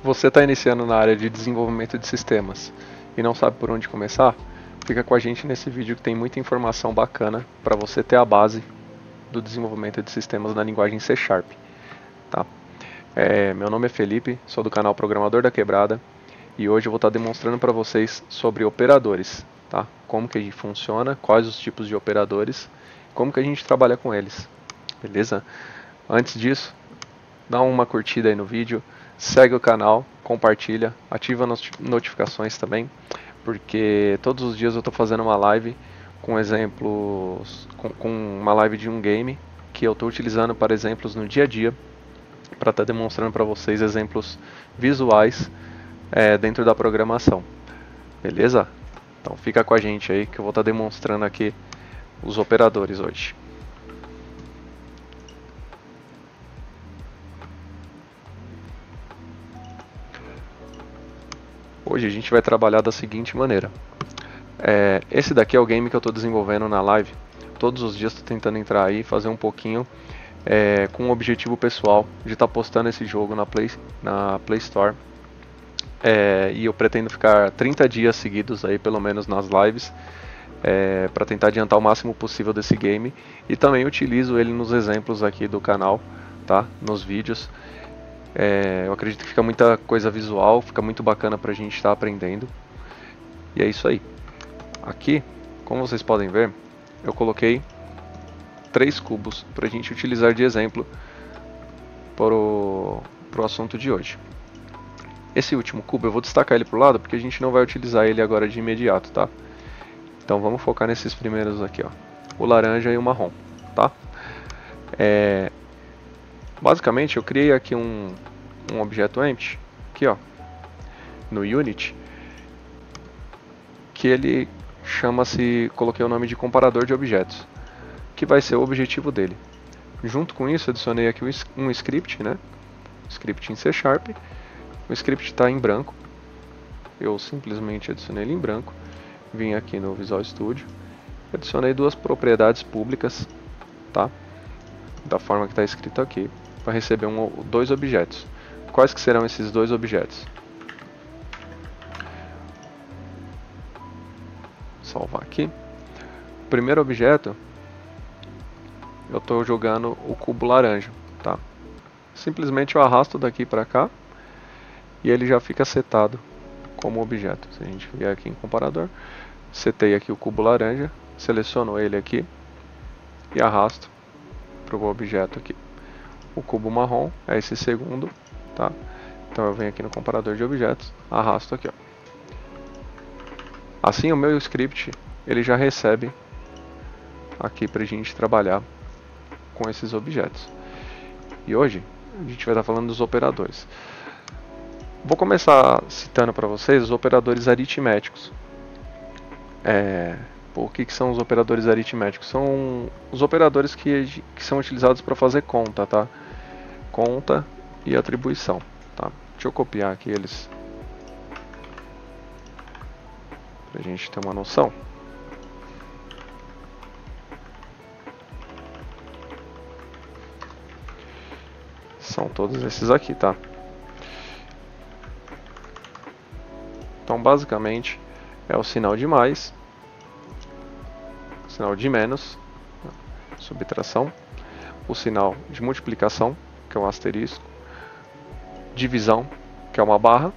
Você está iniciando na área de desenvolvimento de sistemas e não sabe por onde começar? Fica com a gente nesse vídeo que tem muita informação bacana para você ter a base do desenvolvimento de sistemas na linguagem C Sharp. Tá? Meu nome é Felipe, sou do canal Programador da Quebrada e hoje eu vou estar demonstrando para vocês sobre operadores. Tá? Como que a gente funciona, quais os tipos de operadores, como que a gente trabalha com eles. Beleza? Antes disso, dá uma curtida aí no vídeo, segue o canal, compartilha, ativa as notificações também, porque todos os dias eu estou fazendo uma live com exemplos, com uma live de um game que eu estou utilizando para exemplos no dia a dia, para estar demonstrando para vocês exemplos visuais dentro da programação. Beleza? Então fica com a gente aí que eu vou estar demonstrando aqui os operadores hoje. Hoje a gente vai trabalhar da seguinte maneira. Esse daqui é o game que eu estou desenvolvendo na live. Todos os dias estou tentando entrar aí e fazer um pouquinho com um objetivo pessoal de estar postando esse jogo na Play Store. E eu pretendo ficar 30 dias seguidos aí, pelo menos nas lives, para tentar adiantar o máximo possível desse game. E também utilizo ele nos exemplos aqui do canal, tá? Nos vídeos. Eu acredito que fica muita coisa visual, fica muito bacana pra gente estar aprendendo. E é isso aí. Aqui, como vocês podem ver, eu coloquei 3 cubos pra gente utilizar de exemplo pro assunto de hoje. Esse último cubo eu vou destacar ele pro lado porque a gente não vai utilizar ele agora de imediato, tá? Então vamos focar nesses primeiros aqui, ó. O laranja e o marrom, tá? Basicamente eu criei aqui um objeto empty, aqui ó, no Unity, que ele chama-se, coloquei o nome de comparador de objetos, que vai ser o objetivo dele. Junto com isso adicionei aqui um script, né? Script em C Sharp. O script está em branco, eu simplesmente adicionei ele em branco, vim aqui no Visual Studio, adicionei 2 propriedades públicas, tá? Da forma que está escrito aqui, para receber 2 objetos. Quais que serão esses 2 objetos? Salvar aqui. O primeiro objeto, eu estou jogando o cubo laranja, tá? Simplesmente eu arrasto daqui para cá e ele já fica setado como objeto. Se a gente vier aqui em comparador, setei aqui o cubo laranja, seleciono ele aqui e arrasto para o objeto aqui. O cubo marrom é esse segundo, tá? Então eu venho aqui no comparador de objetos, arrasto aqui, ó. Assim o meu script ele já recebe aqui para a gente trabalhar com esses objetos. E hoje a gente vai estar falando dos operadores. Vou começar citando para vocês os operadores aritméticos. O que são os operadores aritméticos? São os operadores que são utilizados para fazer conta, tá? Conta e atribuição, tá? Deixa eu copiar aqui eles para a gente ter uma noção. São todos esses aqui, tá? Então, basicamente, é o sinal de mais, o sinal de menos, subtração, o sinal de multiplicação, que é um asterisco, divisão, que é uma barra,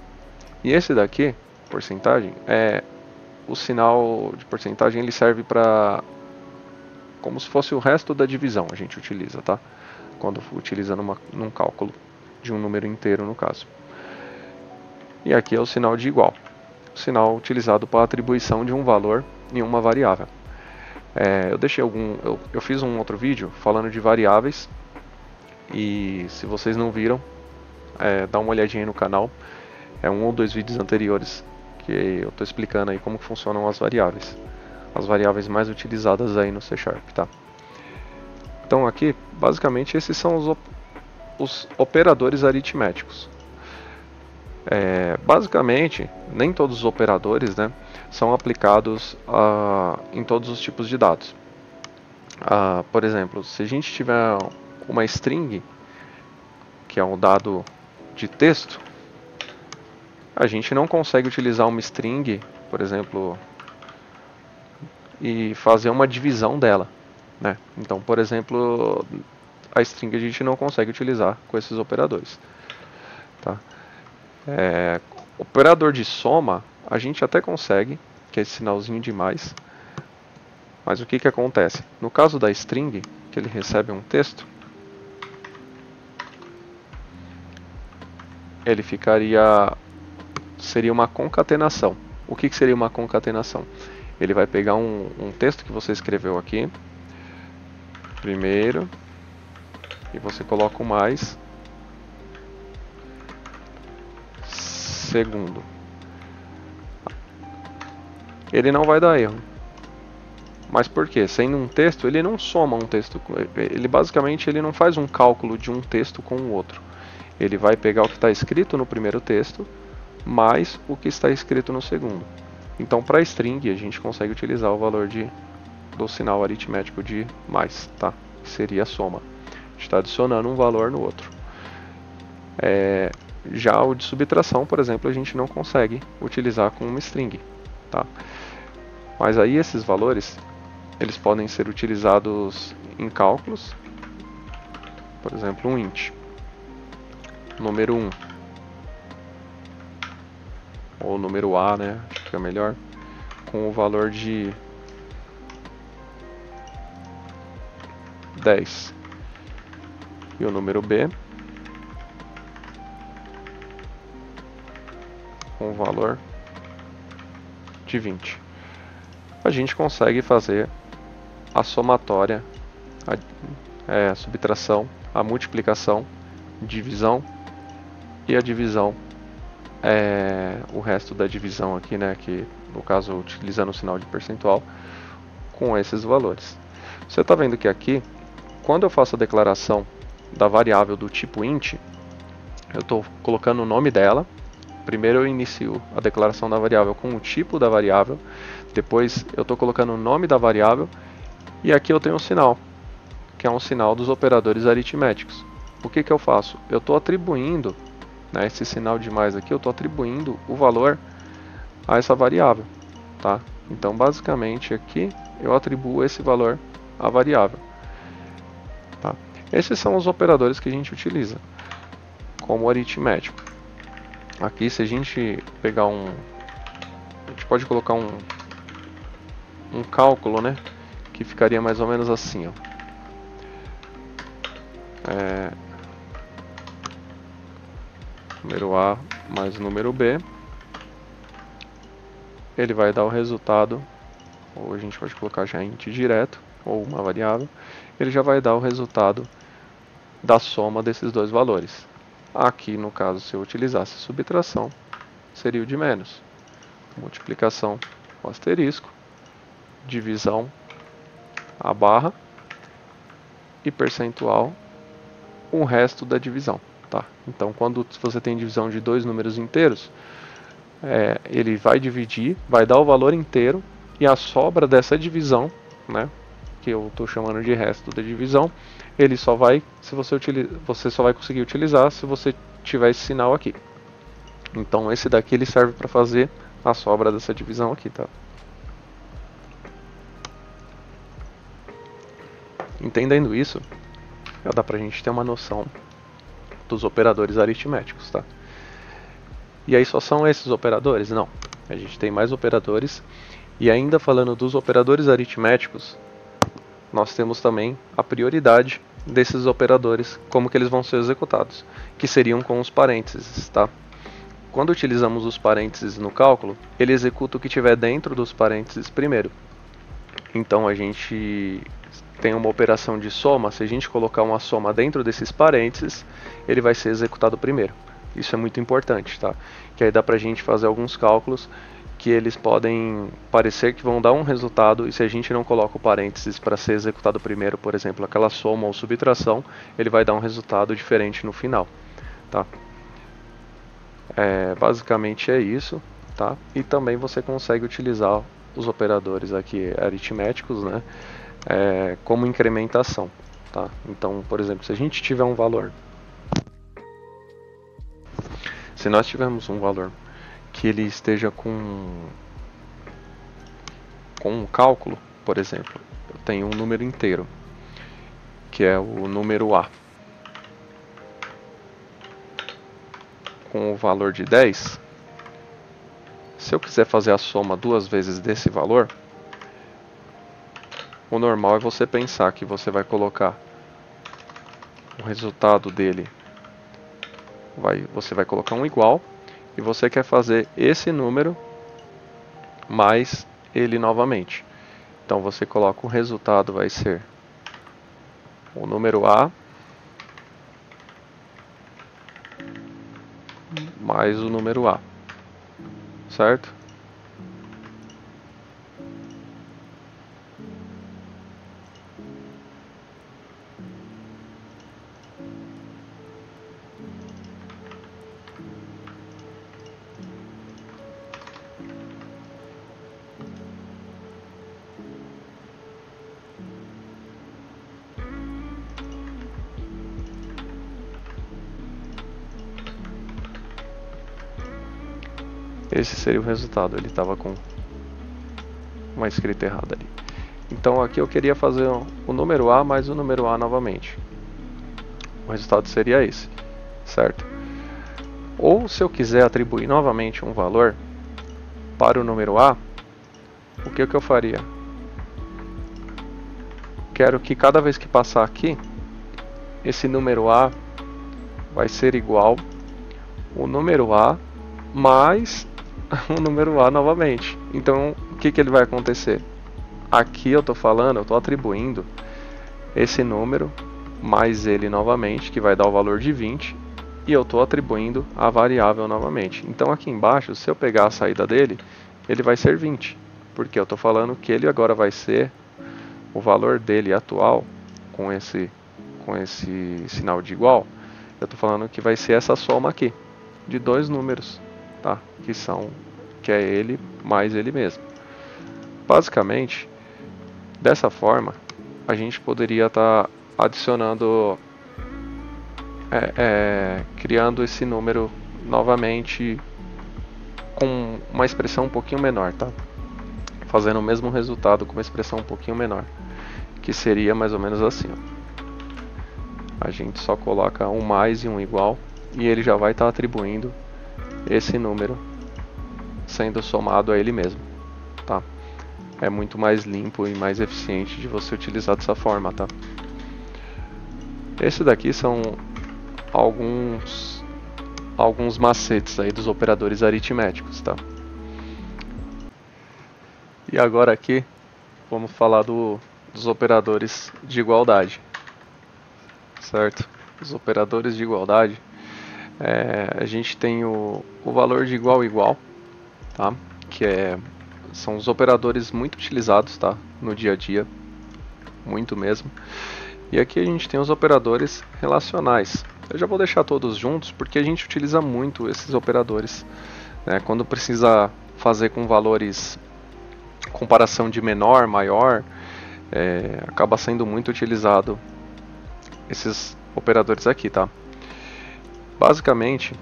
e esse daqui, porcentagem, o sinal de porcentagem ele serve para como se fosse o resto da divisão, a gente utiliza, tá? Quando utiliza num cálculo de um número inteiro, no caso. E aqui é o sinal de igual, o sinal utilizado para a atribuição de um valor em uma variável. Eu fiz um outro vídeo falando de variáveis, e se vocês não viram, dá uma olhadinha aí no canal. É um ou 2 vídeos anteriores que eu estou explicando aí como que funcionam as variáveis mais utilizadas aí no C Sharp, tá? Então aqui, basicamente, esses são os operadores aritméticos. Basicamente, nem todos os operadores, né, são aplicados em todos os tipos de dados. Por exemplo, se a gente tiver uma string, que é um dado de texto, a gente não consegue utilizar uma string, por exemplo, e fazer uma divisão dela, né? Então, por exemplo, a string a gente não consegue utilizar com esses operadores, tá? Operador de soma a gente até consegue, que é esse sinalzinho de mais, mas o que acontece? No caso da string, que ele recebe um texto, ele seria uma concatenação. O que seria uma concatenação? Ele vai pegar um texto que você escreveu aqui, primeiro, e você coloca o mais, segundo. Ele não vai dar erro. Mas por quê? Sendo um texto, ele não soma um texto. Ele basicamente ele não faz um cálculo de um texto com o outro. Ele vai pegar o que está escrito no primeiro texto, mais o que está escrito no segundo. Então, para string, a gente consegue utilizar o valor do sinal aritmético de mais, tá? Que seria a soma. A gente está adicionando um valor no outro. Já o de subtração, por exemplo, a gente não consegue utilizar com uma string, tá? Mas aí esses valores, eles podem ser utilizados em cálculos. Por exemplo, um int, número 1, ou número A, né? Acho que fica melhor, com o valor de 10. E o número B com o valor de 20. A gente consegue fazer a somatória, a subtração, a multiplicação, divisão e a divisão, o resto da divisão aqui, né, que no caso utilizando o sinal de percentual, com esses valores. Você está vendo que aqui, quando eu faço a declaração da variável do tipo int, eu estou colocando o nome dela. Primeiro eu inicio a declaração da variável com o tipo da variável, depois eu estou colocando o nome da variável, e aqui eu tenho um sinal, que é um sinal dos operadores aritméticos. O que eu faço? Eu estou atribuindo, né, esse sinal de mais aqui, eu estou atribuindo o valor a essa variável, tá? Então basicamente aqui eu atribuo esse valor à variável, tá? Esses são os operadores que a gente utiliza como aritmético. Aqui, se a gente pegar a gente pode colocar um cálculo, né, que ficaria mais ou menos assim, ó. Número A mais número B, ele vai dar o resultado, ou a gente pode colocar já int direto, ou uma variável, ele já vai dar o resultado da soma desses dois valores. Aqui, no caso, se eu utilizasse subtração, seria o de menos. Multiplicação, o asterisco. Divisão, a barra. E percentual, o resto da divisão. Tá? Então, quando você tem divisão de dois números inteiros, ele vai dividir, vai dar o valor inteiro, e a sobra dessa divisão, né, que eu estou chamando de resto da divisão, ele só vai, você só vai conseguir utilizar se você tiver esse sinal aqui. Então esse daqui ele serve para fazer a sobra dessa divisão aqui, tá? Entendendo isso, já dá pra gente ter uma noção dos operadores aritméticos, tá? E aí só são esses operadores? Não. A gente tem mais operadores, e ainda falando dos operadores aritméticos, nós temos também a prioridade desses operadores, como que eles vão ser executados, que seriam com os parênteses, tá? Quando utilizamos os parênteses no cálculo, ele executa o que tiver dentro dos parênteses primeiro. Então a gente tem uma operação de soma, se a gente colocar uma soma dentro desses parênteses, ele vai ser executado primeiro. Isso é muito importante, tá? Que aí dá pra gente fazer alguns cálculos que eles podem parecer que vão dar um resultado, e se a gente não coloca o parênteses para ser executado primeiro, por exemplo, aquela soma ou subtração, ele vai dar um resultado diferente no final, tá? Basicamente é isso, tá? E também você consegue utilizar os operadores aqui aritméticos, né, como incrementação, tá? Então, por exemplo, se a gente tiver um valor, se nós tivermos um valor que ele esteja com um cálculo, por exemplo, eu tenho um número inteiro, que é o número A, com o valor de 10, se eu quiser fazer a soma duas vezes desse valor, o normal é você pensar que você vai colocar o resultado dele, você vai colocar um igual, e você quer fazer esse número mais ele novamente. Então você coloca o resultado, vai ser o número A mais o número A, certo? Esse seria o resultado, ele estava com uma escrita errada ali. Então aqui eu queria fazer o número A mais o número A novamente. O resultado seria esse, certo? Ou se eu quiser atribuir novamente um valor para o número A, o que eu faria? Quero que cada vez que passar aqui, esse número A vai ser igual o número A mais o número A novamente. Então, o que ele vai acontecer? Aqui eu estou atribuindo esse número mais ele novamente, que vai dar o valor de 20, e eu estou atribuindo a variável novamente. Então aqui embaixo, se eu pegar a saída dele, ele vai ser 20, porque eu estou falando que ele agora vai ser o valor dele atual, com esse sinal de igual, eu estou falando que vai ser essa soma aqui, de dois números, tá? Que é ele mais ele mesmo. Basicamente, dessa forma, a gente poderia estar adicionando, criando esse número novamente com uma expressão um pouquinho menor, tá? Fazendo o mesmo resultado com uma expressão um pouquinho menor, que seria mais ou menos assim, ó. A gente só coloca um mais e um igual, e ele já vai estar atribuindo esse número sendo somado a ele mesmo, tá? É muito mais limpo e mais eficiente de você utilizar dessa forma, tá? Esse daqui são alguns macetes aí dos operadores aritméticos, tá? E agora aqui vamos falar dos operadores de igualdade, certo? Os operadores de igualdade, a gente tem o valor de igual a igual, tá? São os operadores muito utilizados, tá? No dia a dia, muito mesmo. E aqui a gente tem os operadores relacionais. Eu já vou deixar todos juntos porque a gente utiliza muito esses operadores, né? Quando precisa fazer com valores, comparação de menor, maior, acaba sendo muito utilizado esses operadores aqui, tá? Basicamente,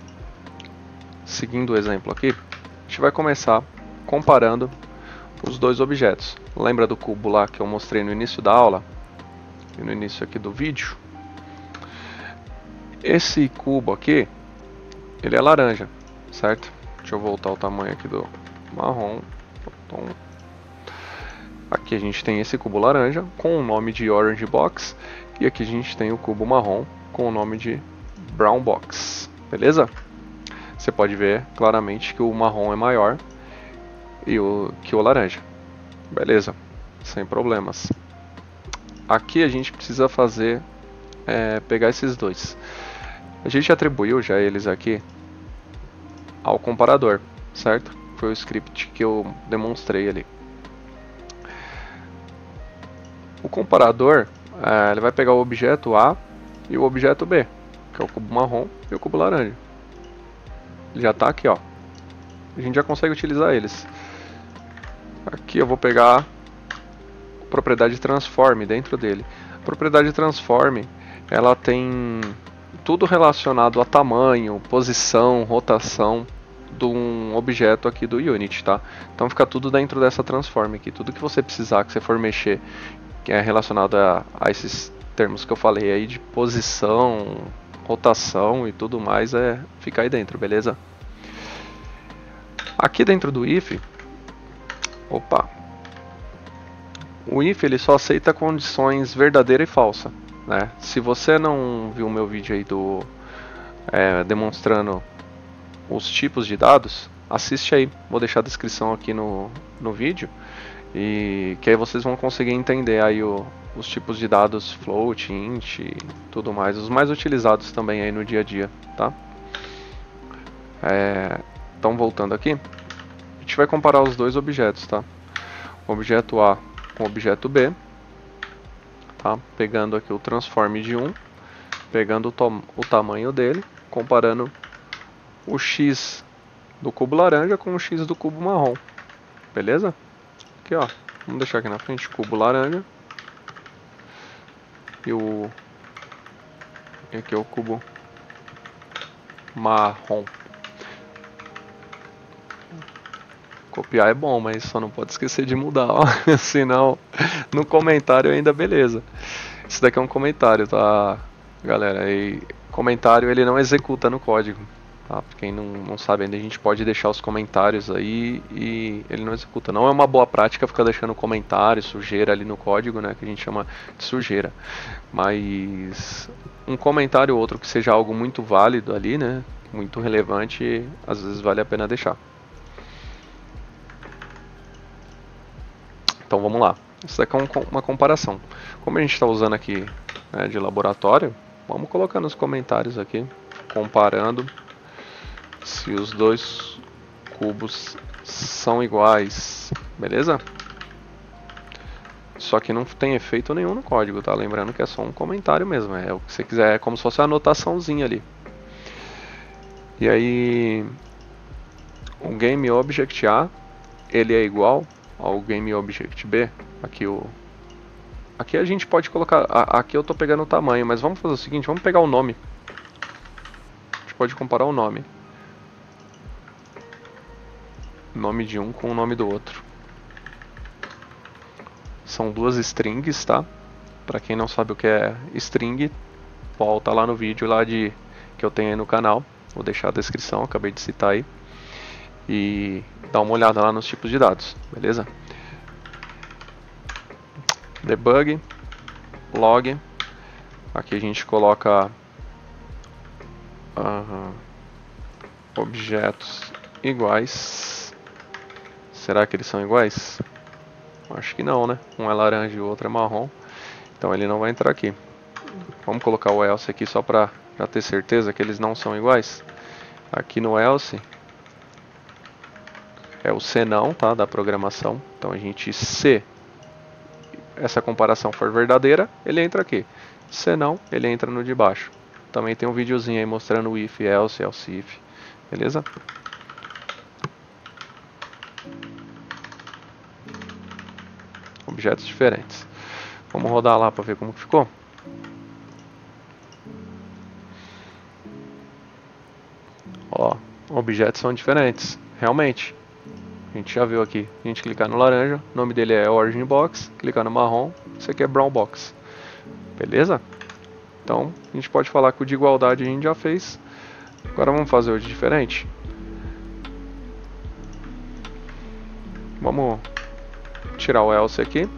seguindo o exemplo aqui, a gente vai começar comparando os dois objetos. Lembra do cubo lá que eu mostrei no início da aula? E no início aqui do vídeo? Esse cubo aqui, ele é laranja, certo? Deixa eu voltar o tamanho aqui do marrom. Aqui a gente tem esse cubo laranja com o nome de Orange Box, e aqui a gente tem o cubo marrom com o nome de Brown Box, beleza? Você pode ver claramente que o marrom é maior que o laranja, beleza? Sem problemas. Aqui a gente precisa pegar esses dois. A gente atribuiu já eles aqui ao comparador, certo? Foi o script que eu demonstrei ali. O comparador, ele vai pegar o objeto A e o objeto B, que é o cubo marrom e o cubo laranja. Ele já está aqui, ó. A gente já consegue utilizar eles. Aqui eu vou pegar a propriedade transform dentro dele. A propriedade transform, ela tem tudo relacionado a tamanho, posição, rotação, de um objeto aqui do Unity, tá? Então fica tudo dentro dessa transform aqui. Tudo que você precisar, que você for mexer, que é relacionado a esses termos que eu falei aí de posição, rotação e tudo mais, fica aí dentro, beleza? Aqui dentro do if, opa, o if ele só aceita condições verdadeira e falsa, né? Se você não viu o meu vídeo aí demonstrando os tipos de dados, assiste aí, vou deixar a descrição aqui no vídeo, e que aí vocês vão conseguir entender aí os tipos de dados float, int e tudo mais, os mais utilizados também aí no dia a dia, tá? Então voltando aqui, a gente vai comparar os dois objetos, tá? O objeto A com o objeto B, tá? Pegando aqui o transform de um, pegando o tamanho dele, comparando o x do cubo laranja com o x do cubo marrom, beleza? Aqui ó, vamos deixar aqui na frente cubo laranja e aqui é o cubo marrom. Copiar é bom, mas só não pode esquecer de mudar, ó. Senão no comentário ainda beleza. Isso daqui é um comentário, tá, galera? E comentário ele não executa no código, tá? Pra quem não sabe ainda, a gente pode deixar os comentários aí e ele não executa. Não é uma boa prática ficar deixando comentário, sujeira ali no código, né? Que a gente chama de sujeira. Mas um comentário ou outro que seja algo muito válido ali, né? Muito relevante, às vezes vale a pena deixar. Então vamos lá, isso daqui é uma comparação. Como a gente está usando aqui, né, de laboratório, vamos colocar nos comentários aqui, comparando se os dois cubos são iguais, beleza? Só que não tem efeito nenhum no código, tá? Lembrando que é só um comentário mesmo, é o que você quiser, é como se fosse uma anotaçãozinha ali. E aí, o GameObject A, ele é igual ao GameObject B. Aqui a gente pode colocar, aqui eu estou pegando o tamanho, mas vamos fazer o seguinte, vamos pegar o nome. A gente pode comparar o nome de um com o nome do outro. São duas strings, tá? Para quem não sabe o que é string, volta lá no vídeo lá que eu tenho aí no canal. Vou deixar a descrição, acabei de citar aí. E dá uma olhada lá nos tipos de dados, beleza? Debug, log, aqui a gente coloca objetos iguais. Será que eles são iguais? Acho que não, né? Um é laranja e o outro é marrom, então ele não vai entrar aqui. Vamos colocar o else aqui só para ter certeza que eles não são iguais. Aqui no else é o senão, tá, da programação. Então a gente, se essa comparação for verdadeira, ele entra aqui. Se não, ele entra no de baixo. Também tem um videozinho aí mostrando o if, else, else if, beleza? Objetos diferentes. Vamos rodar lá para ver como que ficou. Ó, objetos são diferentes, realmente. A gente já viu aqui, a gente clicar no laranja, o nome dele é Origin Box, clicar no marrom, isso aqui é Brown Box. Beleza? Então, a gente pode falar que o de igualdade a gente já fez. Agora vamos fazer o de diferente. Vamos tirar o else aqui,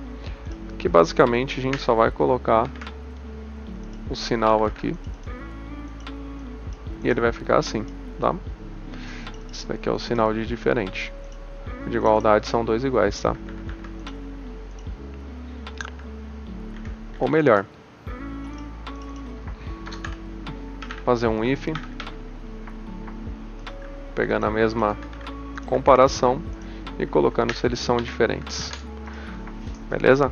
que basicamente a gente só vai colocar o sinal aqui e ele vai ficar assim, tá? Esse daqui é o sinal de diferente. De igualdade são dois iguais, tá? Ou melhor, fazer um if, pegando a mesma comparação e colocando se eles são diferentes. Beleza?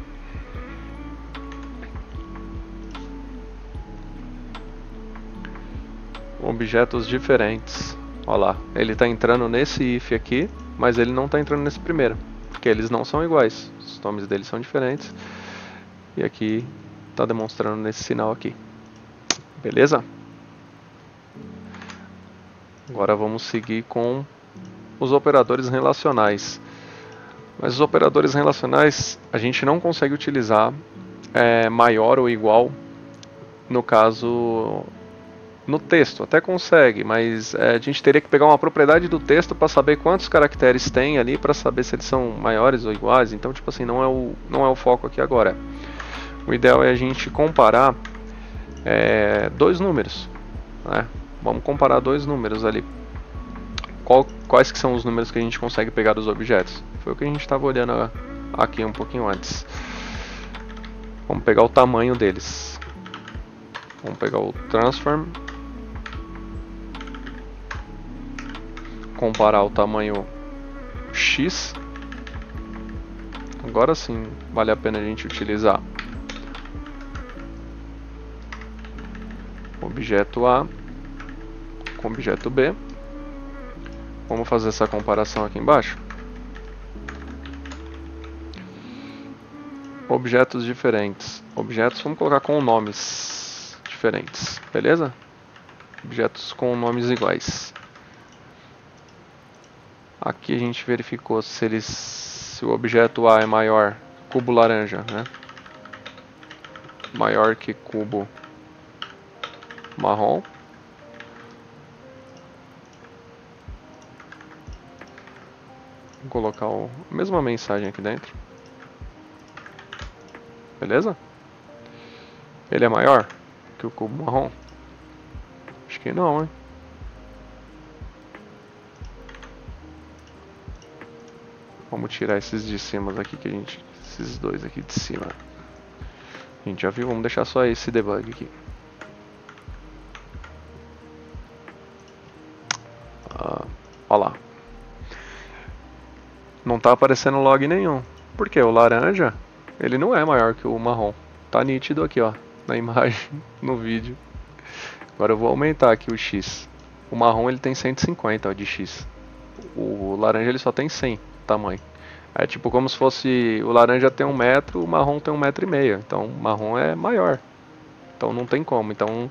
Objetos diferentes. Olha lá, ele está entrando nesse if aqui, mas ele não está entrando nesse primeiro, porque eles não são iguais. Os nomes deles são diferentes. E aqui está demonstrando nesse sinal aqui. Beleza? Agora vamos seguir com os operadores relacionais. Mas os operadores relacionais a gente não consegue utilizar maior ou igual, no caso, no texto. Até consegue, mas a gente teria que pegar uma propriedade do texto para saber quantos caracteres tem ali, para saber se eles são maiores ou iguais. Então, tipo assim, não é o foco aqui agora. O ideal é a gente comparar dois números, né? Vamos comparar dois números ali. Quais que são os números que a gente consegue pegar dos objetos? Foi o que a gente estava olhando aqui um pouquinho antes. Vamos pegar o tamanho deles. Vamos pegar o transform. Comparar o tamanho x. Agora sim vale a pena a gente utilizar objeto A com objeto B. Vamos fazer essa comparação aqui embaixo. Objetos diferentes. Objetos, vamos colocar com nomes diferentes, beleza? Objetos com nomes iguais. Aqui a gente verificou se o objeto A é maior, cubo laranja, né? Maior que cubo marrom. Vou colocar a mesma mensagem aqui dentro. Beleza? Ele é maior que o cubo marrom? Acho que não, hein? Vamos tirar esses de cima aqui que esses dois aqui de cima. A gente já viu, vamos deixar só esse debug aqui. Olha lá. Não tá aparecendo log nenhum. Por quê? O laranja, ele não é maior que o marrom. Tá nítido aqui, ó, na imagem, no vídeo. Agora eu vou aumentar aqui o x. O marrom ele tem 150, ó, de x. O laranja ele só tem 100 tamanho. É tipo como se fosse o laranja tem 1 metro, o marrom tem 1,5 metro. Então o marrom é maior. Então não tem como. Então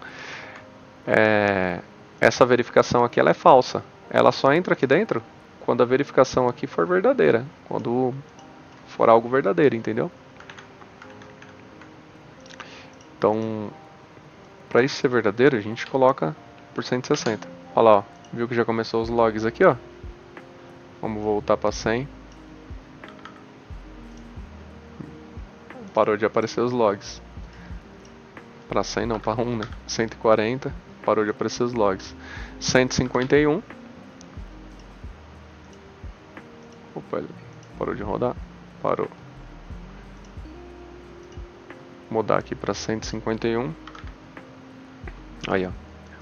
essa verificação aqui ela é falsa. Ela só entra aqui dentro quando a verificação aqui for verdadeira. Quando for algo verdadeiro, entendeu? Então, para isso ser verdadeiro, a gente coloca por 160. Olha lá, ó. Viu que já começou os logs aqui, ó. Vamos voltar para 100. Parou de aparecer os logs. Para 100 não, para 1, né? 140, parou de aparecer os logs. 151. Opa, ele parou de rodar. Parou. Mudar aqui para 151. Aí, ó.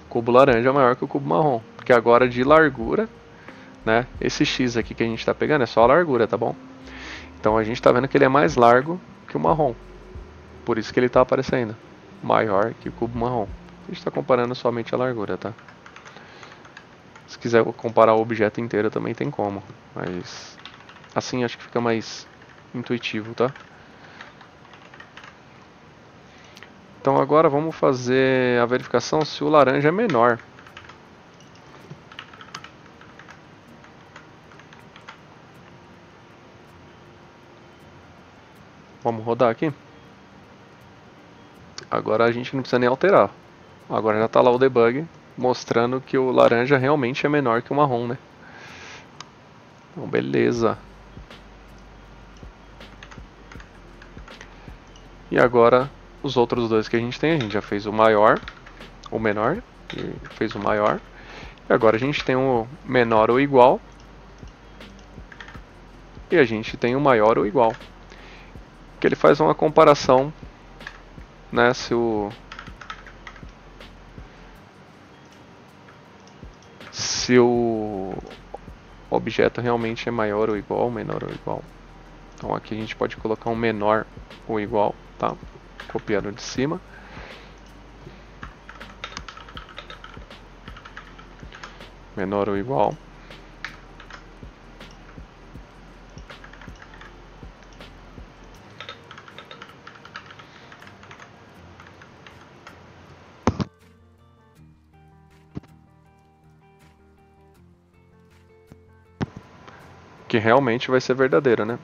Cubo laranja é maior que o cubo marrom. Porque agora de largura, né? Esse X aqui que a gente está pegando é só a largura, tá bom? Então a gente está vendo que ele é mais largo que o marrom. Por isso que ele está aparecendo maior que o cubo marrom. A gente está comparando somente a largura, tá? Se quiser comparar o objeto inteiro também tem como. Mas assim acho que fica mais intuitivo, tá? Então agora vamos fazer a verificação se o laranja é menor. Vamos rodar aqui. Agora a gente não precisa nem alterar. Agora já está lá o debug mostrando que o laranja realmente é menor que o marrom, né? Então beleza. E agora os outros dois que a gente tem, a gente já fez o maior, o menor, e fez o maior. E agora a gente tem o menor ou igual. E a gente tem o maior ou igual. Que ele faz uma comparação, né, se o objeto realmente é maior ou igual, menor ou igual. Então aqui a gente pode colocar um menor ou igual, tá? Copiando de cima. Menor ou igual. que realmente vai ser verdadeiro, né?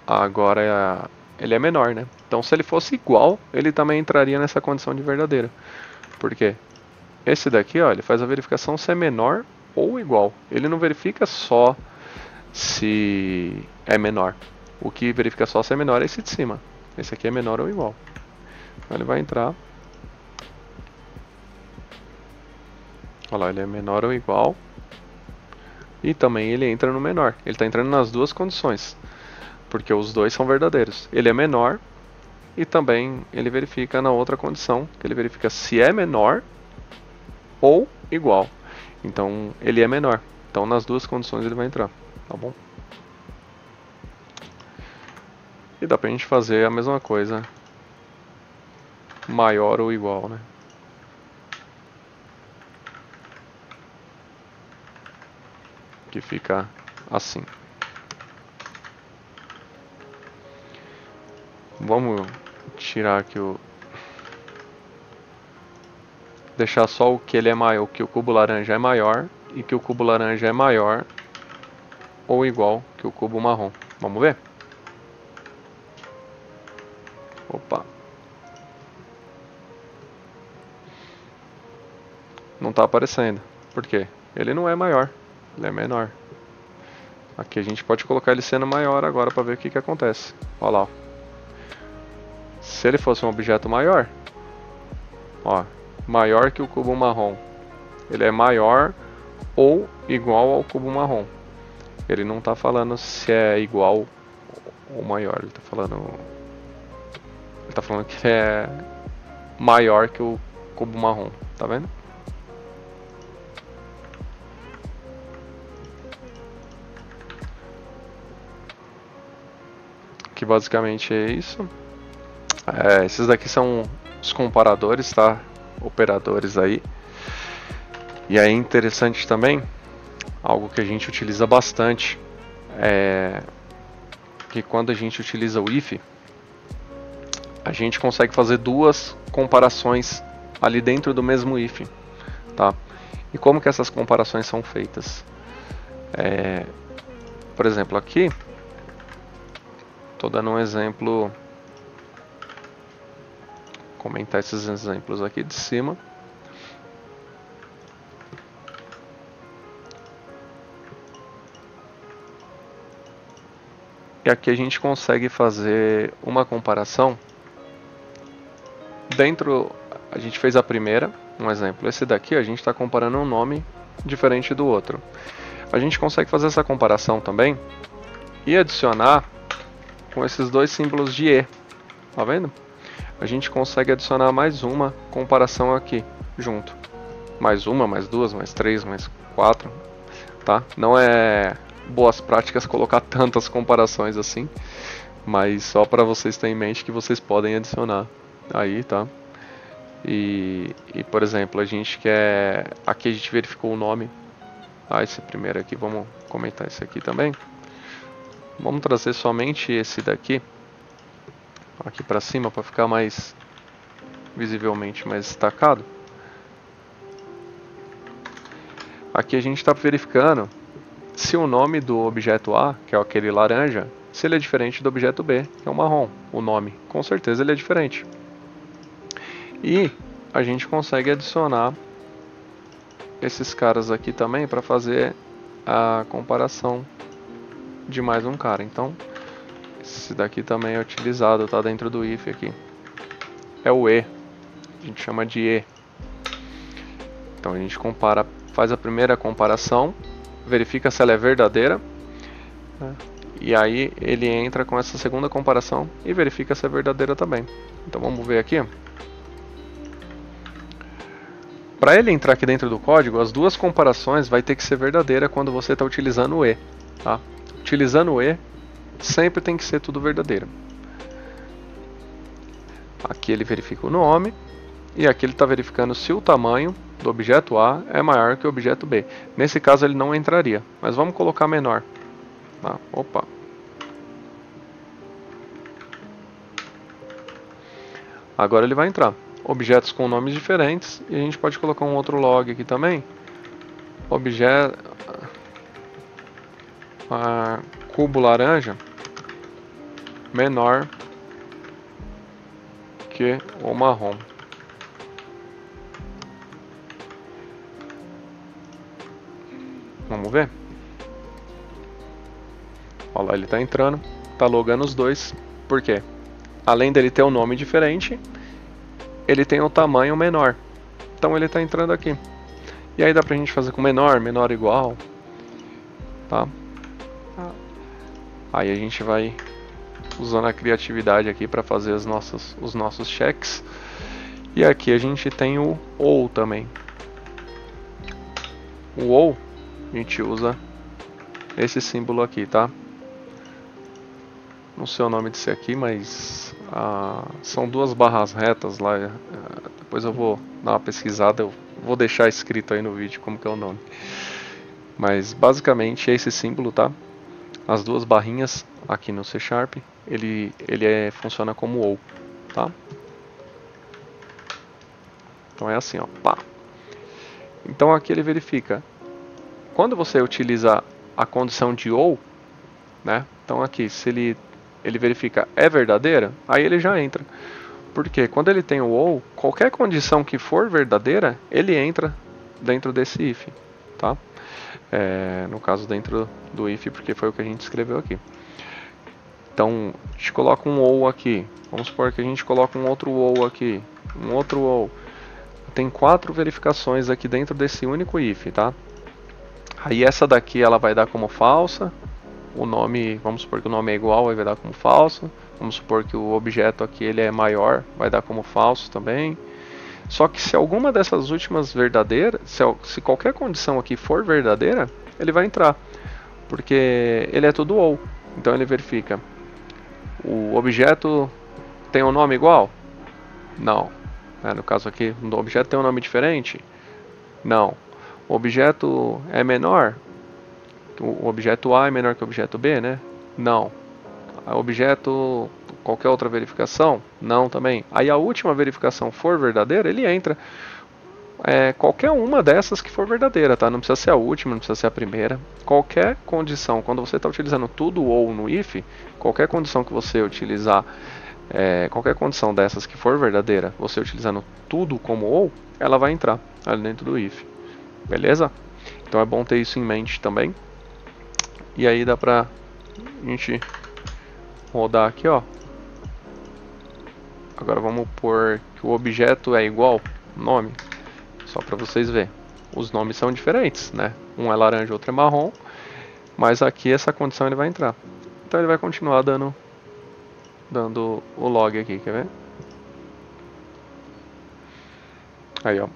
Agora ele é menor, né? Então se ele fosse igual, ele também entraria nessa condição de verdadeiro. Por quê? Esse daqui, ó, ele faz a verificação se é menor ou igual. Ele não verifica só se é menor. O que verifica só se é menor é esse de cima. Esse aqui é menor ou igual. Então ele vai entrar. Olha lá, ele é menor ou igual. E também ele entra no menor. Ele está entrando nas duas condições. Porque os dois são verdadeiros. Ele é menor e também ele verifica na outra condição. Que ele verifica se é menor ou igual. Então ele é menor. Então nas duas condições ele vai entrar. Tá bom? E dá pra gente fazer a mesma coisa. Maior ou igual, né? Que fica assim. Vamos tirar aqui o... Deixar só o que ele é maior, que o cubo laranja é maior e que o cubo laranja é maior ou igual que o cubo marrom. Vamos ver? Opa. Não está aparecendo. Por quê? Ele não é maior, ele é menor. Aqui a gente pode colocar ele sendo maior agora para ver o que acontece. Olha lá. Ó. Se ele fosse um objeto maior, ó, maior que o cubo marrom, ele é maior ou igual ao cubo marrom. Ele não está falando se é igual ou maior, ele está falando que é maior que o cubo marrom, tá vendo? Que basicamente é isso. Esses daqui são os comparadores, tá? Operadores aí. E é interessante também, algo que a gente utiliza bastante, que quando a gente utiliza o if, a gente consegue fazer duas comparações ali dentro do mesmo if, tá? E como que essas comparações são feitas? Por exemplo, aqui, estou dando um exemplo, comentar esses exemplos aqui de cima. E aqui a gente consegue fazer uma comparação. Dentro, a gente fez a primeira, um exemplo. Esse daqui a gente está comparando um nome diferente do outro. A gente consegue fazer essa comparação também e adicionar com esses dois símbolos de E. Tá vendo? A gente consegue adicionar mais uma comparação aqui junto. Mais uma, mais duas, mais três, mais quatro. Tá? Não é boas práticas colocar tantas comparações assim, mas só para vocês terem em mente que vocês podem adicionar aí, tá? E por exemplo, a gente quer... Aqui a gente verificou o nome. Esse primeiro aqui, vamos comentar esse aqui também. Vamos trazer somente esse daqui aqui para cima para ficar mais visivelmente mais destacado. Aqui a gente está verificando se o nome do objeto A, que é aquele laranja, se ele é diferente do objeto B, que é o marrom. O nome, com certeza ele é diferente. E a gente consegue adicionar esses caras aqui também para fazer a comparação de mais um cara. Então, esse daqui também é utilizado, tá dentro do if aqui. É o E, a gente chama de E. Então a gente compara, faz a primeira comparação, verifica se ela é verdadeira, né? E aí ele entra com essa segunda comparação e verifica se é verdadeira também. Então vamos ver aqui. Para ele entrar aqui dentro do código, as duas comparações vai ter que ser verdadeira quando você está utilizando o E. Tá? Utilizando o E, sempre tem que ser tudo verdadeiro. Aqui ele verifica o nome e aqui ele está verificando se o tamanho do objeto A é maior que o objeto B. Nesse caso ele não entraria, mas vamos colocar menor. Tá? Opa. Agora ele vai entrar. Objetos com nomes diferentes e a gente pode colocar um outro log aqui também. cubo laranja menor que o marrom. Vamos ver? Olha lá, ele está entrando, está logando os dois. Por quê? Além dele ter um nome diferente, ele tem um tamanho menor. Então ele está entrando aqui. E aí dá pra gente fazer com menor, menor igual, tá? Aí a gente vai usando a criatividade aqui para fazer os nossos checks. E aqui a gente tem o ou também. O ou a gente usa esse símbolo aqui, tá? Não sei o nome desse aqui, mas são duas barras retas lá. Depois eu vou dar uma pesquisada, eu vou deixar escrito aí no vídeo como que é o nome. Mas basicamente é esse símbolo, tá? As duas barrinhas aqui no C Sharp, ele funciona como ou, tá? Então é assim, ó, pá. Então aqui ele verifica. Quando você utiliza a condição de ou, né? Então aqui, se ele verifica é verdadeira, aí ele já entra. Porque quando ele tem o ou, qualquer condição que for verdadeira, ele entra dentro desse if, tá? No caso dentro do if, porque foi o que a gente escreveu aqui. Então, a gente coloca um ou aqui. Vamos supor que a gente coloca um outro ou aqui, um outro ou. Tem 4 verificações aqui dentro desse único if, tá? Aí essa daqui ela vai dar como falsa. O nome, vamos supor que o nome é igual, aí vai dar como falso. Vamos supor que o objeto aqui ele é maior, vai dar como falso também. Só que se alguma dessas últimas verdadeiras, se qualquer condição aqui for verdadeira, ele vai entrar. Porque ele é tudo ou. Então ele verifica. O objeto tem um nome igual? Não. No caso aqui, o objeto tem um nome diferente? Não. O objeto é menor? O objeto A é menor que o objeto B, né? Não. O objeto, qualquer outra verificação? Não também. Aí a última verificação for verdadeira, ele entra. Qualquer uma dessas que for verdadeira, tá? Não precisa ser a última, não precisa ser a primeira. Qualquer condição, quando você está utilizando tudo ou no if, qualquer condição que você utilizar, qualquer condição dessas que for verdadeira, você utilizando tudo como ou, ela vai entrar ali dentro do if. Beleza? Então é bom ter isso em mente também. E aí dá pra gente rodar aqui, ó. Agora vamos pôr que o objeto é igual nome, só para vocês verem. Os nomes são diferentes, né? Um é laranja, outro é marrom, mas aqui essa condição ele vai entrar. Então ele vai continuar dando o log aqui, quer ver? Aí, ó,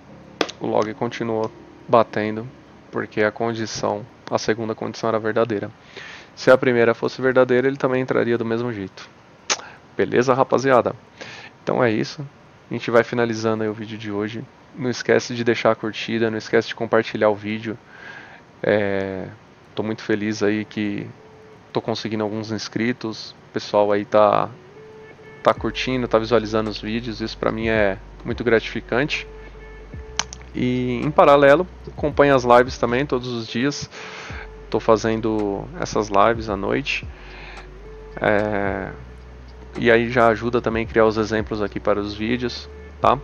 o log continuou batendo porque a segunda condição era verdadeira. Se a primeira fosse verdadeira, ele também entraria do mesmo jeito. Beleza, rapaziada? Então é isso. A gente vai finalizando aí o vídeo de hoje. Não esquece de deixar a curtida, não esquece de compartilhar o vídeo. Tô muito feliz aí que tô conseguindo alguns inscritos. O pessoal aí tá curtindo, tá visualizando os vídeos. Isso pra mim é muito gratificante. E em paralelo, acompanhe as lives também todos os dias. Tô fazendo essas lives à noite. E aí já ajuda também a criar os exemplos aqui para os vídeos, tá?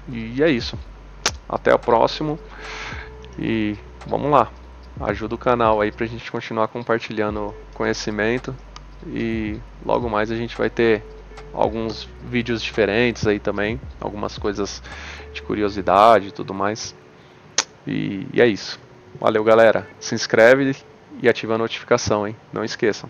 E é isso. Até o próximo. E vamos lá. Ajuda o canal aí pra gente continuar compartilhando conhecimento. E logo mais a gente vai ter alguns vídeos diferentes aí também. Algumas coisas de curiosidade e tudo mais. E é isso. Valeu, galera. Se inscreve e ativa a notificação, hein? Não esqueçam.